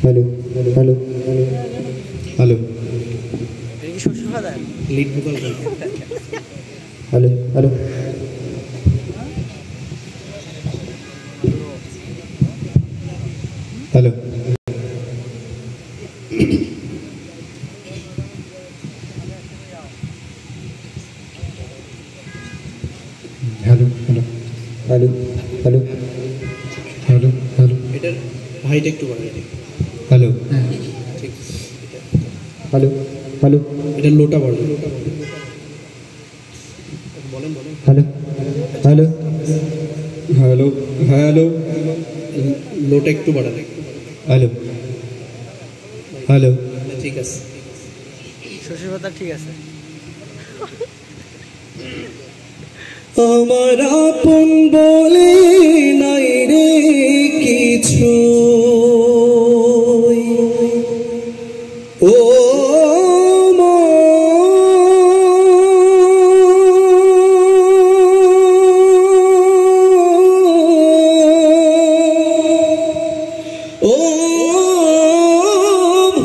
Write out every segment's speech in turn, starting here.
Hello hello hello lead vocal hello hello hello hello hello hello hello hello hello এটার height একটু বাড়াই দিই। Hello ঠিক hello hello এটা লোটা বাড়বে। বলেন বলেন। হ্যালো হ্যালো হ্যালো হ্যালো লোটা একটু বাড়ালে। হ্যালো হ্যালো ঠিক আছে, শ্বশুর কথা ঠিক আছে। আমার আপন বলে নাই রে কিছু, ও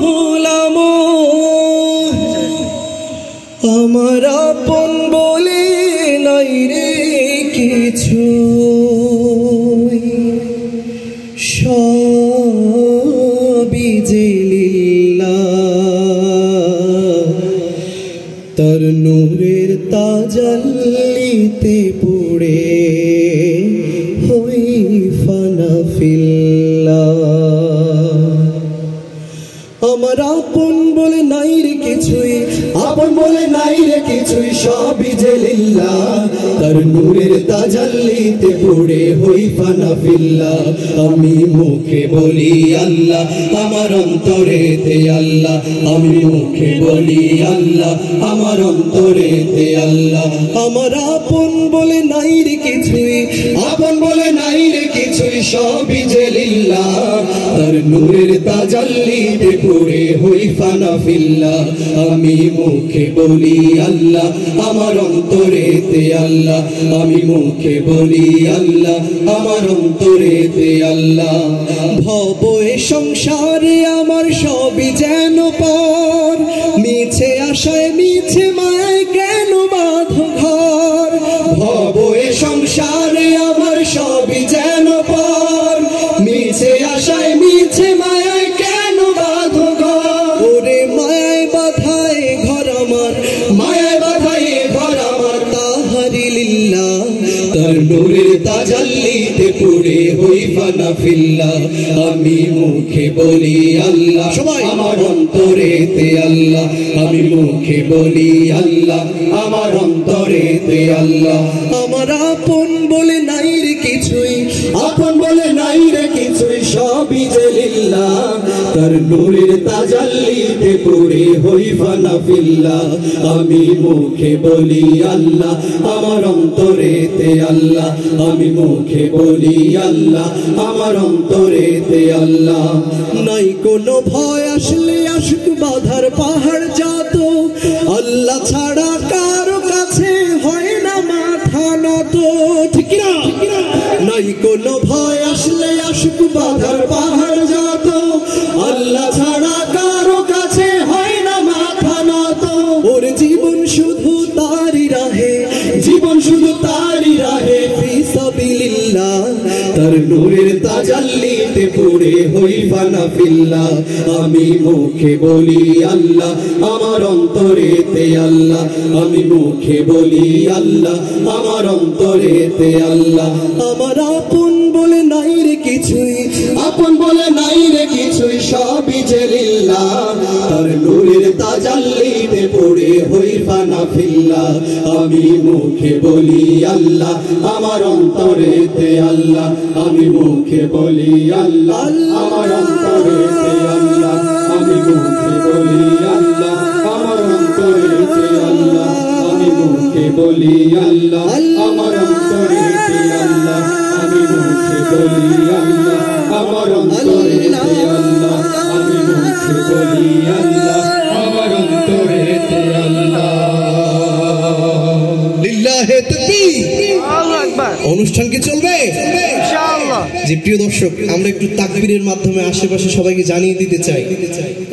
ভোলাম আমার আপন বলে নাই রে কিছু, সবই যে লিল্লাহ, তার নূরের তাজাল্লিতে পড়ে হই ফানা ফিল্লাহ। আমার আপন বলে নাই রে কিছুই, আপন বলে নাই রে কিছুই, সবই যে লিল্লাহ, তার নূরের তাজাল্লিতে পড়ে হই ফানা ফিল্লাহ। আমি মুখে বলি আল্লাহ, আমার অন্তরেতে আল্লাহ, আমি মুখে বলি আল্লাহ, আমার অন্তরেতে আল্লাহ। আমার আপন বলে নাই রে কিছুই, আপন বলে নাই রে কিছুই, সবই যে লিল্লাহ, তার নূরের তাজাল্লিতে পড়ে হই ফানা ফিল্লাহ। আমি মুখে বলি আল্লাহ, আমার অন্তরেতে আল্লাহ, আমি মুখে বলি আল্লাহ, আমার অন্তরেতে আল্লাহ। ভব এ সংসারে আমার সবই যেন পর, মিছে আশায় মিছে মায় কেন বাঁধ ঘর। ভব এ সংসারে আমার সবই যেন পর, মিছে আশায় মিছে মায় কেন বাঁধ ঘর। ওরে মায়ায় বাধায় ঘর আমার, মায়ায় বাধায় ঘর আমার, তাহারি লিল্লাহ, তার নূরের তাজাল্লিতে পড়ে হই ফানা ফিল্লাহ। আমি মুখে বলি আল্লাহ, সবাই আমার অন্তরেতে আল্লাহ, আমি মুখে বলি আল্লাহ, আমার অন্তরেতে আল্লাহ। আমার আপন বলে নাই রে কিছুই, আপন বলে নাই রে কিছুই, সবই যে লিল্লাহ, তার নূরের তাজাল্লিতে পড়ে হই ফানা ফিল্লাহ। আমি মুখে বলি আল্লাহ, আমার অন্তরেতে আল্লাহ, আমি মুখে বলি আল্লাহ, আমার অন্তরেতে আল্লাহ। নাই কোনো ভয় আসলে আসুক বাধার পাহাড় যত, আল্লাহ ছাড়া কারো কাছে হয় না মাথা নত। ঠিক না? নাই কোনো ভয় আসলে আসুক বাধার পাহাড় যত, আল্লাহ ছাড়া কারো কাছে হয় না মাথা নত। ওর জীবন শুধু তারই রাহে, জীবন শুধু তারই রাহে, ফি সাবিলিল্লাহ, তার নূরের তাজাল্লিতে পড়ে হই ফানা ফিল্লাহ। আমি মুখে বলি আল্লাহ, আমার অন্তরেতে আল্লাহ, আমি মুখে বলি আল্লাহ, আমার অন্তরেতে আল্লাহ। আমার আপন বলে নাই রে কিছুই, আপন বলে নাই রে কিছুই, সবই যে লিল্লাহ, তার নূরের তাজাল্লিতে পড়ে হই ফানা ফিল্লাহ। আমি মুখে বলি আল্লাহ, আমার অন্তরেতে আল্লাহ, আমি মুখে বলি আল্লাহ, আমার অন্তরেতে আল্লাহ, আমি মুখে বলি আল্লাহ, আমার অন্তরেতে আল্লাহ, আমি মুখে বলি আল্লাহ, আমার অন্তরেতে আল্লাহ, আমি মুখে বলি আল্লাহ, আমার অন্তরেতে আল্লাহ, আমি মুখে বলি আল্লাহ, আমার অন্তরেতে আল্লাহ। লিল্লাহে তাকবীর। আল্লাহু আকবার। অনুষ্ঠান কি চলবে? চলবে? ইনশাআল্লাহ। যে প্রিয় দর্শক, আমরা একটু তাকবীরের মাধ্যমে আশেপাশে সবাইকে জানিয়ে দিতে চাই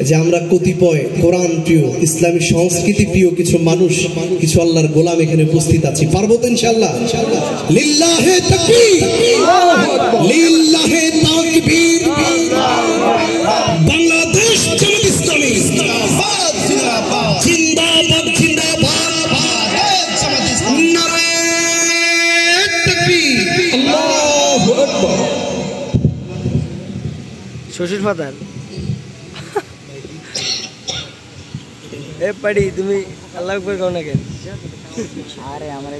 যে আমরা কতিপয় কোরআন প্রিয়, ইসলামী সংস্কৃতি প্রিয় কিছু মানুষ, কিছু আল্লাহর গোলাম এখানে উপস্থিত আছি। পারবো তো ইনশাআল্লাহ? লিল্লাহে তাকবীর, লিল্লাহে তাকবীর। বাংলাদেশ জামাত ইসলামী জিন্দাবাদ, জিন্দাবাদ, জিন্দাবাদ। নারায়ে তাকবীর, আল্লাহু আকবার। শ্বশুর ফাদার এ পাড়ি তুমি আল্লাহ আকবার কও না কেন? আরে আমার